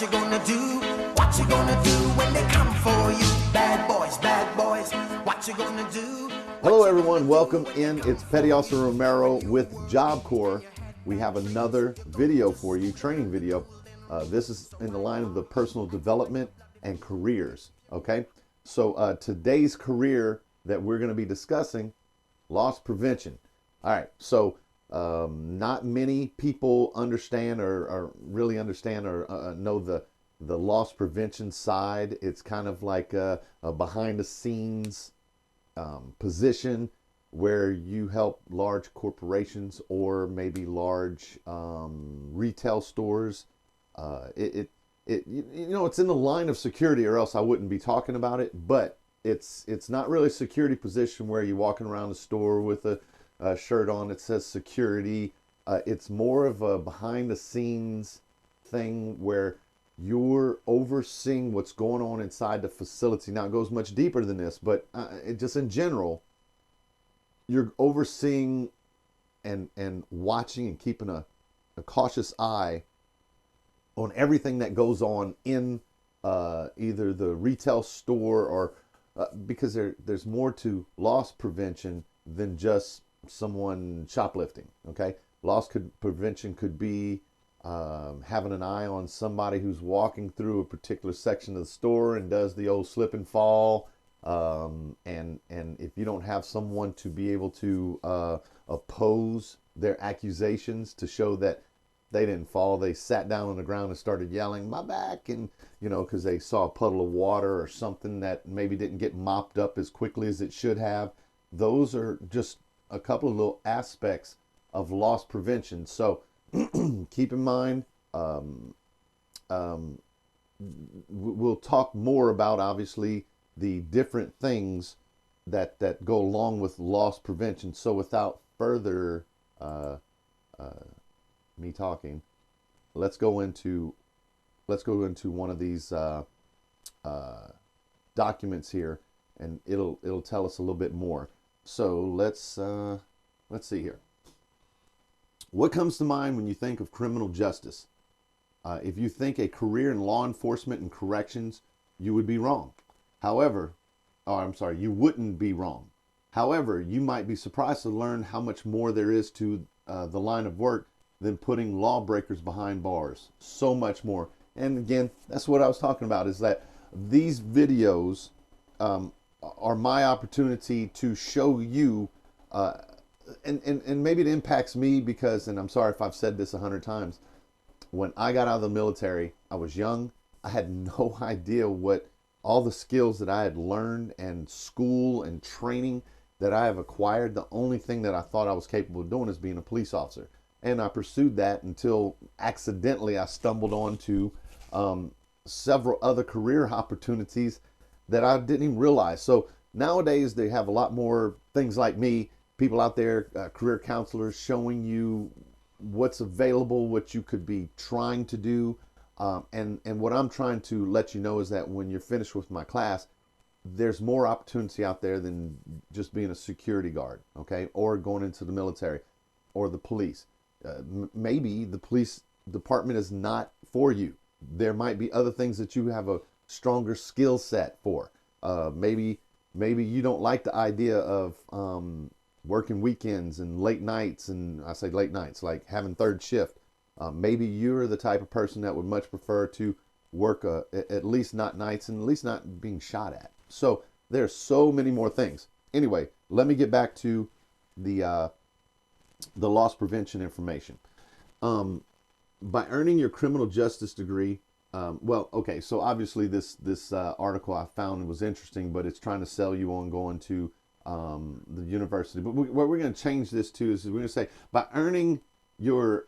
What you gonna do? What you gonna do when they come for you? Bad boys, what you gonna do? Hello everyone, welcome in. It's Petty Officer Romero with Job Corps. We have another video for you, training video. This is in the line of the personal development and careers, okay? So today's career that we're gonna be discussing, loss prevention. All right, so not many people understand or really understand or know the loss prevention side. It's kind of like a behind the scenes position where you help large corporations or maybe large retail stores. It's in the line of security, or else I wouldn't be talking about it. But it's not really a security position where you're walking around the store with a shirt on that says security. It's more of a behind the scenes thing where you're overseeing what's going on inside the facility. Now it goes much deeper than this, but just in general, you're overseeing and watching and keeping a cautious eye on everything that goes on in either the retail store or because there's more to loss prevention than just someone shoplifting. Okay, prevention could be having an eye on somebody who's walking through a particular section of the store and does the old slip and fall, and if you don't have someone to be able to oppose their accusations to show that they didn't fall, they sat down on the ground and started yelling my back, and because they saw a puddle of water or something that maybe didn't get mopped up as quickly as it should have. Those are just a couple of little aspects of loss prevention. So keep in mind, we'll talk more about obviously the different things that go along with loss prevention. So without further me talking, let's go into one of these documents here, and it'll tell us a little bit more. So let's see here. What comes to mind when you think of criminal justice? If you think a career in law enforcement and corrections, you would be wrong. However, you wouldn't be wrong. However, you might be surprised to learn how much more there is to the line of work than putting lawbreakers behind bars. So much more. And again, that's what I was talking about, is that these videos are my opportunity to show you and maybe it impacts me because, and I'm sorry if I've said this 100 times, when I got out of the military, I was young. I had no idea what all the skills that I had learned and school and training that I have acquired. The only thing that I thought I was capable of doing is being a police officer. And I pursued that until accidentally I stumbled onto several other career opportunities that I didn't even realize. So nowadays they have a lot more things like me, people out there, career counselors, showing you what's available, what you could be trying to do. And what I'm trying to let you know is that when you're finished with my class, there's more opportunity out there than just being a security guard, okay? Or going into the military or the police. Maybe the police department is not for you. There might be other things that you have a stronger skill set for. Maybe you don't like the idea of working weekends and late nights, and I say late nights, like having third shift. Maybe you're the type of person that would much prefer to work at least not nights and at least not being shot at. So there's so many more things. Anyway, let me get back to the loss prevention information. By earning your criminal justice degree, so obviously this article I found was interesting, but it's trying to sell you on going to the university. But what we're going to change this to is we're going to say by earning your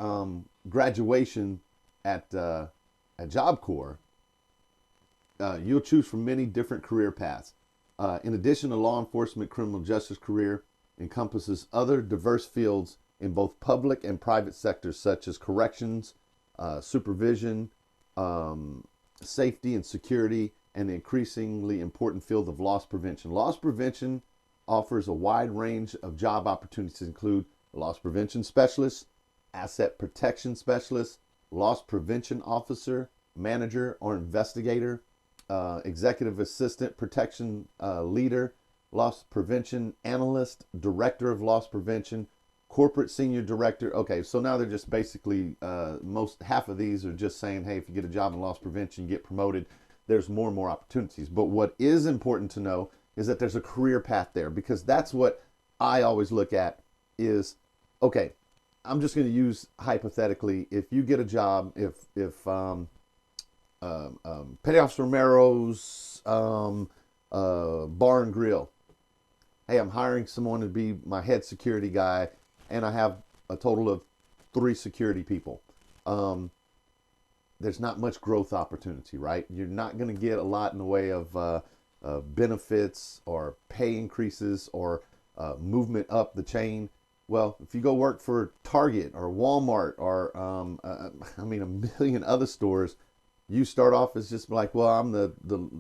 graduation at Job Corps, you'll choose from many different career paths. In addition, the law enforcement criminal justice career encompasses other diverse fields in both public and private sectors, such as corrections, supervision, safety and security, and the increasingly important field of loss prevention. Loss prevention offers a wide range of job opportunities, include loss prevention specialist, asset protection specialist, loss prevention officer, manager or investigator, executive assistant, protection leader, loss prevention analyst, director of loss prevention, corporate senior director. Okay, so now they're just basically half of these are just saying, hey, if you get a job in loss prevention, you get promoted. There's more and more opportunities. But what is important to know is that there's a career path there, because that's what I always look at is, okay, I'm just going to use hypothetically, if you get a job, if Petty Officer Romero's Bar and Grill, hey, I'm hiring someone to be my head security guy, and I have a total of 3 security people. There's not much growth opportunity, right? You're not going to get a lot in the way of benefits or pay increases or movement up the chain. Well, if you go work for Target or Walmart or, a million other stores, you start off as just like, well, I'm the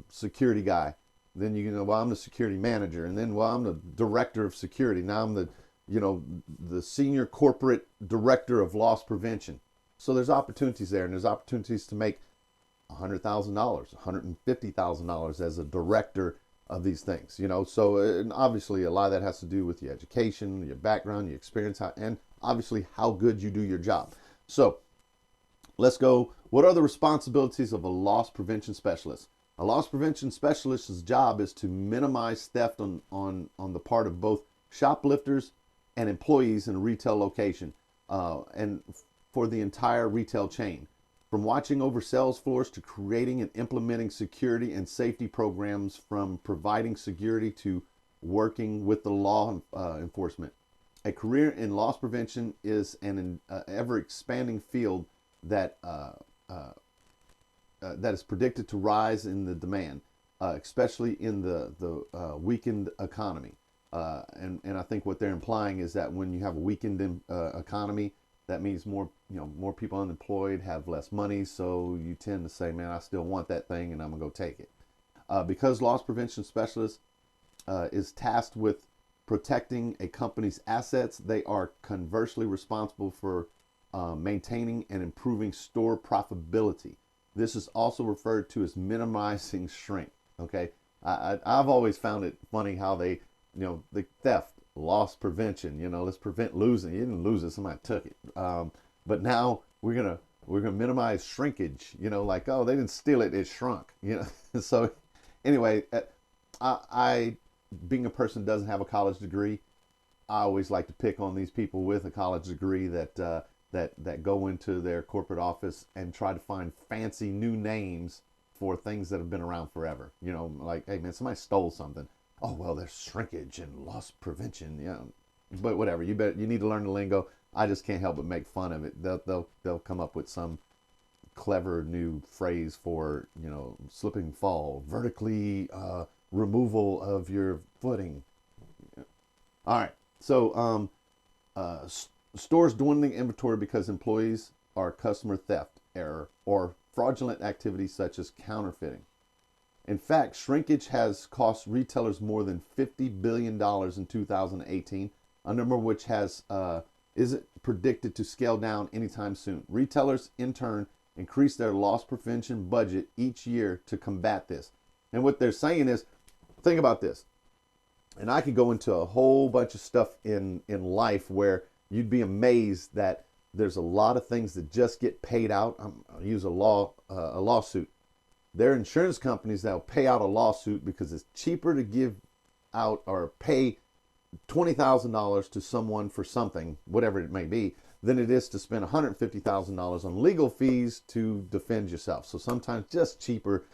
security guy. Then well, I'm the security manager. And then, well, I'm the director of security. Now I'm the senior corporate director of loss prevention. So there's opportunities there, and there's opportunities to make $100,000, $150,000 as a director of these things, So and obviously a lot of that has to do with your education, your background, your experience, and obviously how good you do your job. So let's go. What are the responsibilities of a loss prevention specialist? A loss prevention specialist's job is to minimize theft on the part of both shoplifters and employees in a retail location, and for the entire retail chain. From watching over sales floors to creating and implementing security and safety programs, from providing security to working with the law enforcement. A career in loss prevention is an ever-expanding field that is predicted to rise in the demand, especially in the weakened economy. And I think what they're implying is that when you have a weakened economy, that means more people unemployed, have less money, so you tend to say, man, I still want that thing and I'm gonna go take it. Because loss prevention specialist is tasked with protecting a company's assets, they are conversely responsible for maintaining and improving store profitability. This is also referred to as minimizing shrink. Okay, I've always found it funny how they, the theft, loss prevention, let's prevent losing. You didn't lose it, somebody took it. But now we're gonna minimize shrinkage. Like, oh, they didn't steal it, it shrunk. So anyway, I being a person who doesn't have a college degree, I always like to pick on these people with a college degree that go into their corporate office and try to find fancy new names for things that have been around forever. Like, hey man, somebody stole something. Oh, well, there's shrinkage and loss prevention. But whatever. You need to learn the lingo. I just can't help but make fun of it. They'll come up with some clever new phrase for slip and fall, vertically removal of your footing. All right. So stores dwindling inventory because employees are customer theft, error, or fraudulent activities such as counterfeiting. In fact, shrinkage has cost retailers more than $50 billion in 2018, a number which isn't predicted to scale down anytime soon. Retailers, in turn, increase their loss prevention budget each year to combat this. And what they're saying is, think about this, and I could go into a whole bunch of stuff in life where you'd be amazed that there's a lot of things that just get paid out. I'll use a lawsuit. There are insurance companies that will pay out a lawsuit because it's cheaper to give out or pay $20,000 to someone for something, whatever it may be, than it is to spend $150,000 on legal fees to defend yourself. So sometimes just cheaper.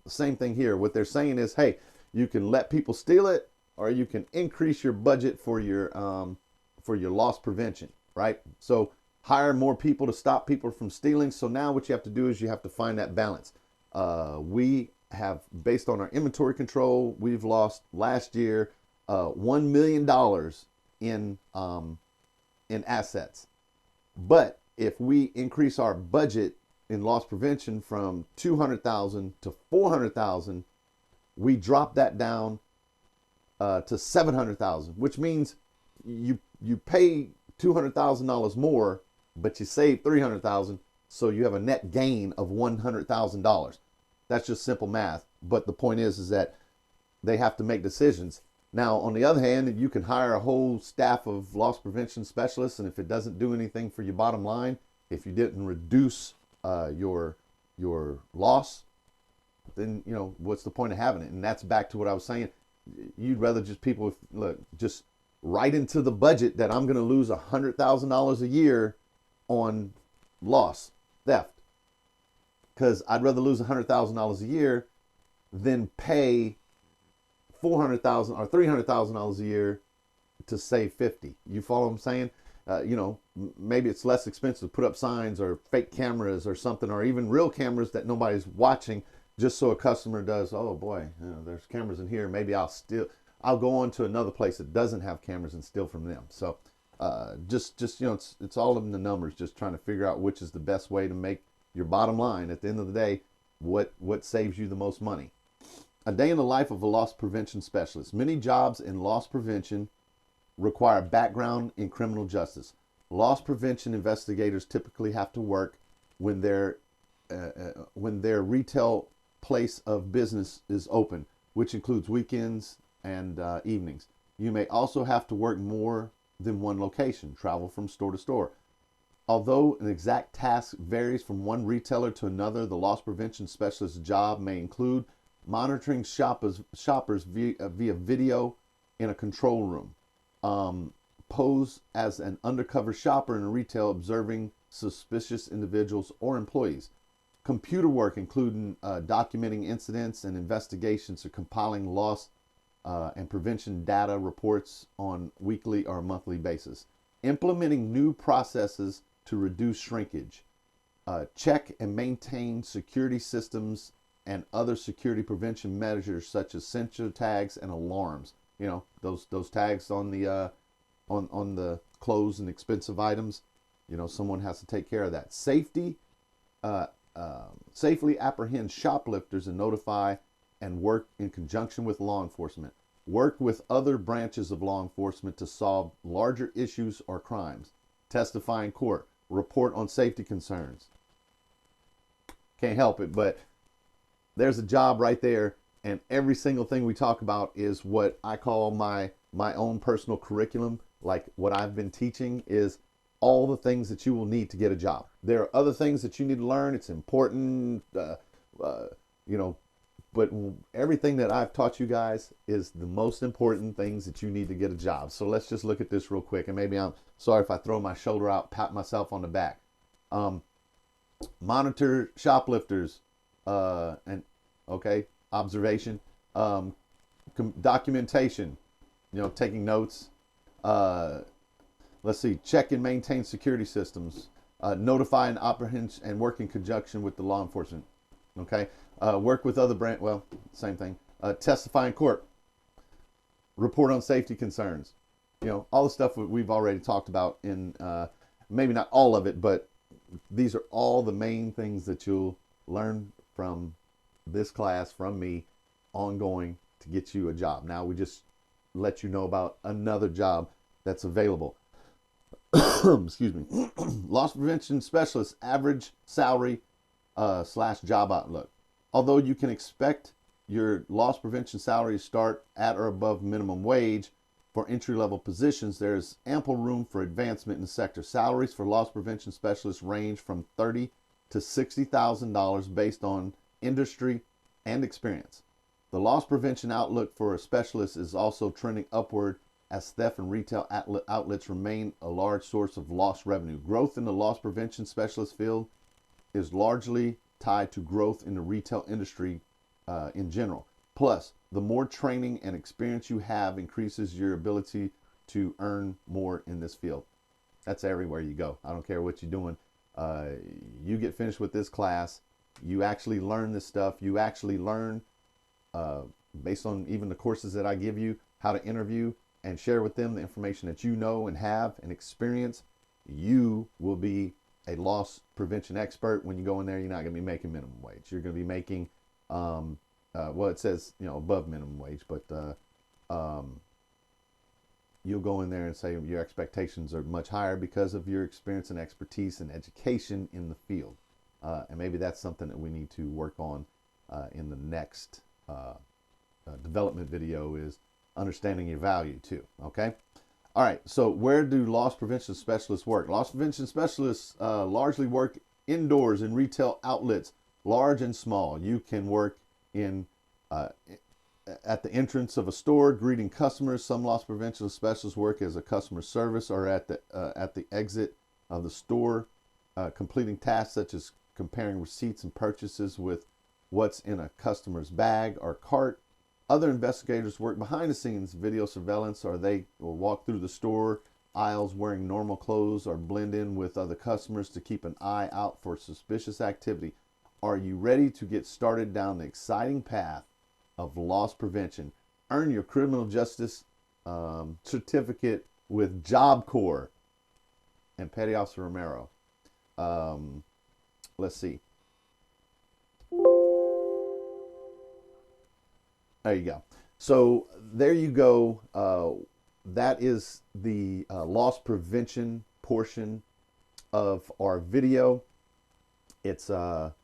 Same thing here. What they're saying is, hey, you can let people steal it, or you can increase your budget for your loss prevention, right? So hire more people to stop people from stealing. So now what you have to do is you have to find that balance. We have, based on our inventory control, we've lost last year $1 million in assets. But if we increase our budget in loss prevention from $200,000 to $400,000, we drop that down to $700,000, which means you pay $200,000 more, but you save $300,000. So you have a net gain of $100,000. That's just simple math. But the point is that they have to make decisions. Now, on the other hand, you can hire a whole staff of loss prevention specialists, and if it doesn't do anything for your bottom line, if you didn't reduce your loss, then what's the point of having it? And that's back to what I was saying. You'd rather just people look just right into the budget that I'm going to lose $100,000 a year on loss, theft, because I'd rather lose $100,000 a year than pay $400,000 or $300,000 a year to save 50. You follow what I'm saying? Maybe it's less expensive to put up signs or fake cameras or something, or even real cameras that nobody's watching, just so a customer does, oh boy, there's cameras in here. Maybe I'll go on to another place that doesn't have cameras and steal from them. So just it's all in the numbers, just trying to figure out which is the best way to make your bottom line at the end of the day, what saves you the most money. A day in the life of a loss prevention specialist. Many jobs in loss prevention require background in criminal justice. Loss prevention investigators typically have to work when their retail place of business is open, which includes weekends and evenings. You may also have to work more than one location, travel from store to store. Although an exact task varies from one retailer to another, the loss prevention specialist's job may include monitoring shoppers via video in a control room, pose as an undercover shopper in a retail observing suspicious individuals or employees, computer work including documenting incidents and investigations or compiling loss and prevention data reports on weekly or monthly basis, implementing new processes to reduce shrinkage, check and maintain security systems and other security prevention measures such as sensor tags and alarms. Those tags on the clothes and expensive items. Someone has to take care of that. Safely apprehend shoplifters and notify and work in conjunction with law enforcement. Work with other branches of law enforcement to solve larger issues or crimes. Testify in court. Report on safety concerns. Can't help it, but there's a job right there, and every single thing we talk about is what I call my own personal curriculum. Like what I've been teaching is all the things that you will need to get a job. There are other things that you need to learn. It's important, but everything that I've taught you guys is the most important things that you need to get a job. So let's just look at this real quick, and maybe I'm sorry if I throw my shoulder out, pat myself on the back. Monitor shoplifters, observation, documentation, taking notes. Let's see, check and maintain security systems, notify and apprehend and work in conjunction with the law enforcement. Work with other same thing. Testify in court, report on safety concerns. All the stuff we've already talked about in, maybe not all of it, but these are all the main things that you'll learn from this class, from me, ongoing to get you a job. Now we just let you know about another job that's available. Excuse me. Loss prevention specialist, average salary / job outlook. Although you can expect your loss prevention salary to start at or above minimum wage for entry-level positions, there is ample room for advancement in the sector. Salaries for loss prevention specialists range from $30,000 to $60,000 based on industry and experience. The loss prevention outlook for a specialist is also trending upward as theft and retail outlets remain a large source of lost revenue. Growth in the loss prevention specialist field is largely tied to growth in the retail industry in general. Plus, the more training and experience you have increases your ability to earn more in this field. That's everywhere you go. I don't care what you're doing. You get finished with this class, you actually learn this stuff. You actually learn, based on even the courses that I give you, how to interview and share with them the information that you know and have and experience. You will be a loss prevention expert. When you go in there, you're not going to be making minimum wage. You're going to be making, it says, above minimum wage, but you'll go in there and say your expectations are much higher because of your experience and expertise and education in the field. And maybe that's something that we need to work on in the next development video, is understanding your value too. Okay. All right. So where do loss prevention specialists work? Loss prevention specialists largely work indoors in retail outlets, large and small. You can work in at the entrance of a store greeting customers. Some loss prevention specialists work as a customer service or at the exit of the store, completing tasks such as comparing receipts and purchases with what's in a customer's bag or cart. Other investigators work behind the scenes, video surveillance, or they will walk through the store aisles wearing normal clothes or blend in with other customers to keep an eye out for suspicious activity. Are you ready to get started down the exciting path of loss prevention? Earn your criminal justice certificate with Job Corps and Petty Officer Romero. Let's see. There you go. So there you go. That is the loss prevention portion of our video. It's a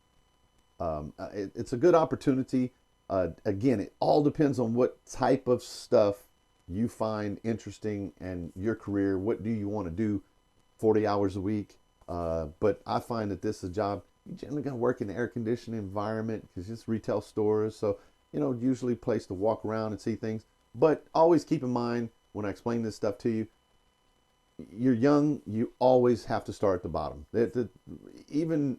good opportunity. Again, it all depends on what type of stuff you find interesting and your career. What do you want to do 40 hours a week? But I find that this is a job you generally going to work in an air conditioned environment because it's retail stores. So, you know, usually a place to walk around and see things. But always keep in mind when I explain this stuff to you, you're young, you always have to start at the bottom. Even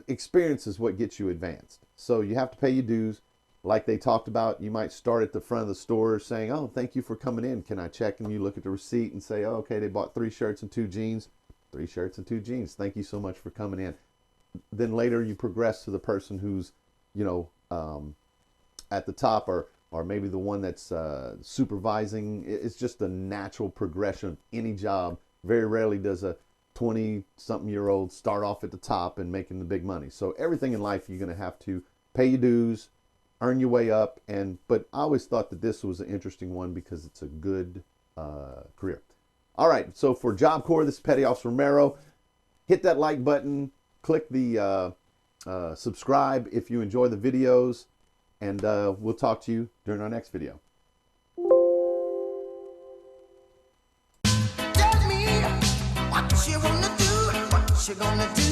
experience is what gets you advanced. So you have to pay your dues. Like they talked about, you might start at the front of the store saying, oh, thank you for coming in. Can I check? And you look at the receipt and say, oh, okay, they bought 3 shirts and 2 jeans. 3 shirts and 2 jeans. Thank you so much for coming in. Then later you progress to the person who's, you know, at the top, or maybe the one that's supervising. It's just a natural progression of any job. Very rarely does a 20-something-year-old start off at the top and making the big money. So everything in life, you're going to have to pay your dues, earn your way up. But I always thought that this was an interesting one because it's a good career. All right, so for Job Corps, this is Petty Officer Romero. Hit that like button, click the subscribe if you enjoy the videos, and we'll talk to you during our next video. Tell me what you wanna do, what you gonna do.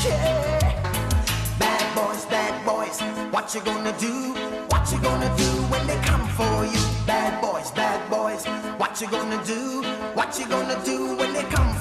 Yeah, bad boys, what you gonna do? What you gonna do when they come for you? Bad boys, what you gonna do? What you gonna do when they come for you?